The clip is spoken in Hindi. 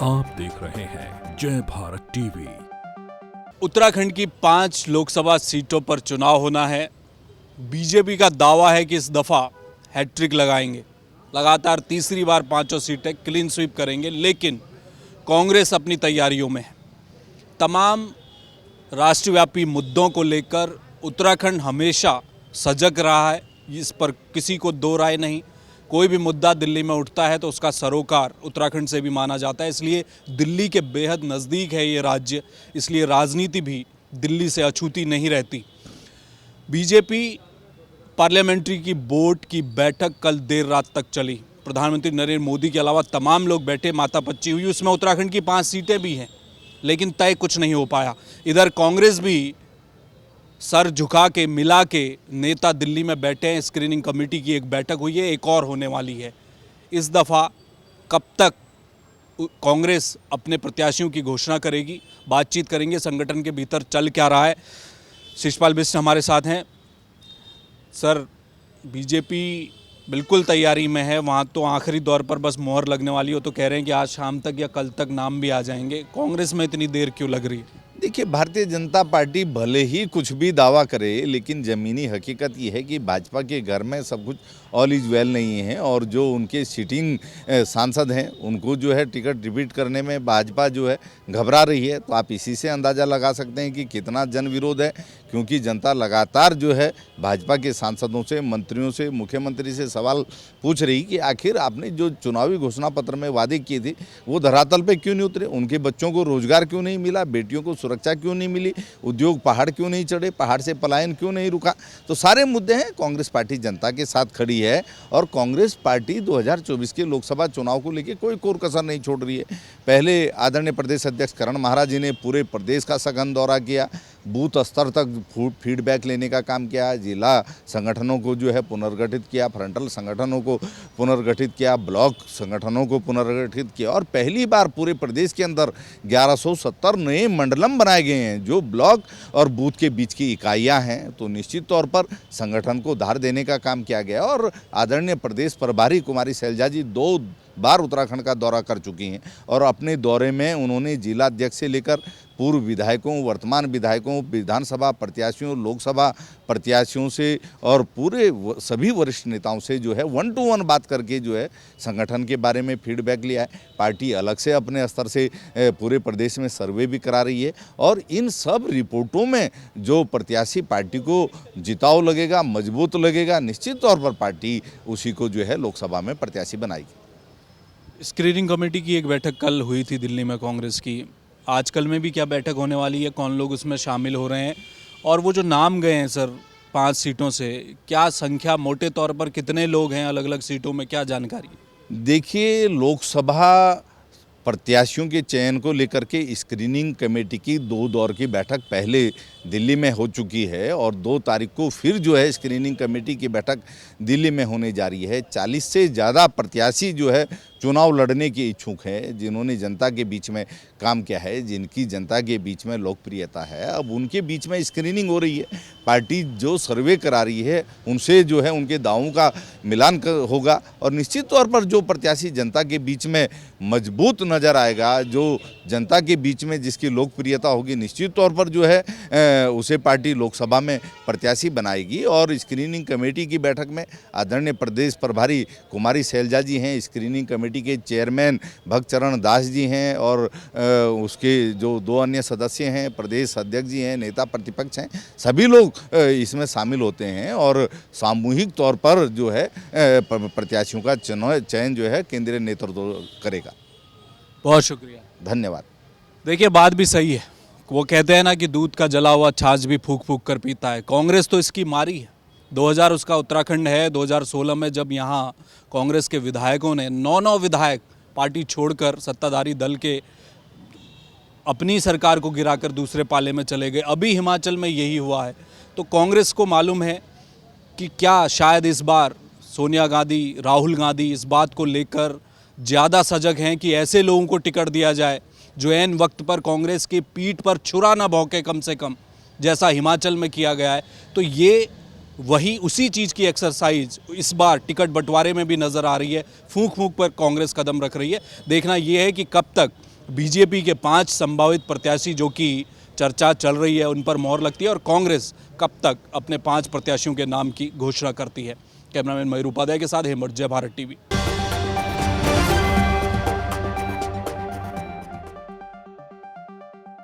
आप देख रहे हैं जय भारत टीवी। उत्तराखंड की 5 लोकसभा सीटों पर चुनाव होना है। बीजेपी का दावा है कि इस दफ़ा हैट्रिक लगाएंगे, लगातार तीसरी बार 5 सीटें क्लीन स्वीप करेंगे। लेकिन कांग्रेस अपनी तैयारियों में है। तमाम राष्ट्रव्यापी मुद्दों को लेकर उत्तराखंड हमेशा सजग रहा है, इस पर किसी को दो राय नहीं। कोई भी मुद्दा दिल्ली में उठता है तो उसका सरोकार उत्तराखंड से भी माना जाता है, इसलिए दिल्ली के बेहद नज़दीक है ये राज्य, इसलिए राजनीति भी दिल्ली से अछूती नहीं रहती। बीजेपी पार्लियामेंट्री की बोर्ड की बैठक कल देर रात तक चली। प्रधानमंत्री नरेंद्र मोदी के अलावा तमाम लोग बैठे, माथापच्ची हुई। उसमें उत्तराखंड की 5 सीटें भी हैं, लेकिन तय कुछ नहीं हो पाया। इधर कांग्रेस भी सर झुका के मिला के नेता दिल्ली में बैठे हैं। स्क्रीनिंग कमेटी की एक बैठक हुई है, एक और होने वाली है। इस दफ़ा कब तक कांग्रेस अपने प्रत्याशियों की घोषणा करेगी, बातचीत करेंगे संगठन के भीतर चल क्या रहा है। शिषपाल बिष्ट हमारे साथ हैं। सर, बीजेपी बिल्कुल तैयारी में है, वहाँ तो आखिरी दौर पर बस मोहर लगने वाली हो, तो कह रहे हैं कि आज शाम तक या कल तक नाम भी आ जाएंगे। कांग्रेस में इतनी देर क्यों लग रही है? देखिए, भारतीय जनता पार्टी भले ही कुछ भी दावा करे, लेकिन ज़मीनी हकीकत ये है कि भाजपा के घर में सब कुछ ऑल इज वेल नहीं है। और जो उनके सिटिंग सांसद हैं, उनको जो है टिकट रिपीट करने में भाजपा जो है घबरा रही है। तो आप इसी से अंदाज़ा लगा सकते हैं कि कितना जन विरोध है, क्योंकि जनता लगातार जो है भाजपा के सांसदों से, मंत्रियों से, मुख्यमंत्री से सवाल पूछ रही कि आखिर आपने जो चुनावी घोषणा पत्र में वादे किए थे वो धरातल पे क्यों नहीं उतरे। उनके बच्चों को रोजगार क्यों नहीं मिला, बेटियों को सुरक्षा क्यों नहीं मिली, उद्योग पहाड़ क्यों नहीं चढ़े, पहाड़ से पलायन क्यों नहीं रुका। तो सारे मुद्दे हैं। कांग्रेस पार्टी जनता के साथ खड़ी है और कांग्रेस पार्टी 2024 के लोकसभा चुनाव को लेकर कोई कोर कसर नहीं छोड़ रही है। पहले आदरणीय प्रदेश अध्यक्ष करण महाराज जी ने पूरे प्रदेश का सघन दौरा किया, बूथ स्तर तक फीडबैक लेने का काम किया, जिला संगठनों को जो है पुनर्गठित किया, फ्रंटल संगठनों को पुनर्गठित किया, ब्लॉक संगठनों को पुनर्गठित किया। और पहली बार पूरे प्रदेश के अंदर 1170 नए मंडलम बनाए गए हैं, जो ब्लॉक और बूथ के बीच की इकाइयां हैं। तो निश्चित तौर पर संगठन को धार देने का काम किया गया। और आदरणीय प्रदेश प्रभारी कुमारी शैलजा जी 2 बार उत्तराखंड का दौरा कर चुकी हैं और अपने दौरे में उन्होंने जिला अध्यक्ष से लेकर पूर्व विधायकों, वर्तमान विधायकों, विधानसभा प्रत्याशियों, लोकसभा प्रत्याशियों से और पूरे सभी वरिष्ठ नेताओं से जो है 1 to 1 बात करके जो है संगठन के बारे में फीडबैक लिया है। पार्टी अलग से अपने स्तर से पूरे प्रदेश में सर्वे भी करा रही है और इन सब रिपोर्टों में जो प्रत्याशी पार्टी को जिताऊ लगेगा, मजबूत लगेगा, निश्चित तौर पर पार्टी उसी को जो है लोकसभा में प्रत्याशी बनाएगी। स्क्रीनिंग कमेटी की एक बैठक कल हुई थी दिल्ली में कांग्रेस की। आजकल में भी क्या बैठक होने वाली है? कौन लोग उसमें शामिल हो रहे हैं? और वो जो नाम गए हैं सर 5 सीटों से, क्या संख्या मोटे तौर पर कितने लोग हैं अलग अलग सीटों में, क्या जानकारी है? देखिए, लोकसभा प्रत्याशियों के चयन को लेकर के स्क्रीनिंग कमेटी की 2 दौर की बैठक पहले दिल्ली में हो चुकी है और 2 तारीख को फिर जो है स्क्रीनिंग कमेटी की बैठक दिल्ली में होने जा रही है। 40 से ज़्यादा प्रत्याशी जो है चुनाव लड़ने के इच्छुक हैं, जिन्होंने जनता के बीच में काम किया है, जिनकी जनता के बीच में लोकप्रियता है। अब उनके बीच में स्क्रीनिंग हो रही है। पार्टी जो सर्वे करा रही है उनसे जो है उनके दावों का मिलान होगा और निश्चित तौर पर जो प्रत्याशी जनता के बीच में मजबूत नज़र आएगा, जो जनता के बीच में जिसकी लोकप्रियता होगी, निश्चित तौर पर जो है उसे पार्टी लोकसभा में प्रत्याशी बनाएगी। और स्क्रीनिंग कमेटी की बैठक में आदरणीय प्रदेश प्रभारी कुमारी शैलजा जी हैं, स्क्रीनिंग कमेटी के चेयरमैन भक्तचरण दास जी हैं और उसके जो 2 अन्य सदस्य हैं, प्रदेश अध्यक्ष जी हैं, नेता प्रतिपक्ष हैं, सभी लोग इसमें शामिल होते हैं और सामूहिक तौर पर जो है प्रत्याशियों का चयन जो है केंद्रीय नेतृत्व करेगा। बहुत शुक्रिया, धन्यवाद। देखिए, बात भी सही है। वो कहते हैं ना कि दूध का जला हुआ छाछ भी फूंक फूंक कर पीता है। कांग्रेस तो इसकी मारी है। 2000 उसका उत्तराखंड है। 2016 में जब यहाँ कांग्रेस के विधायकों ने 9 विधायक पार्टी छोड़कर सत्ताधारी दल के अपनी सरकार को गिराकर दूसरे पाले में चले गए, अभी हिमाचल में यही हुआ है। तो कांग्रेस को मालूम है कि क्या शायद इस बार सोनिया गांधी, राहुल गांधी इस बात को लेकर ज़्यादा सजग हैं कि ऐसे लोगों को टिकट दिया जाए जो ऐन वक्त पर कांग्रेस की पीठ पर छुरा ना भौंके, कम से कम जैसा हिमाचल में किया गया है। तो ये वही उसी चीज़ की एक्सरसाइज इस बार टिकट बंटवारे में भी नज़र आ रही है। फूंक फूंक पर कांग्रेस कदम रख रही है। देखना यह है कि कब तक बीजेपी के 5 संभावित प्रत्याशी जो कि चर्चा चल रही है उन पर मोहर लगती है और कांग्रेस कब तक अपने 5 प्रत्याशियों के नाम की घोषणा करती है। कैमरामैन मयूर उपाध्याय के साथ हेमंत, जय भारत टीवी।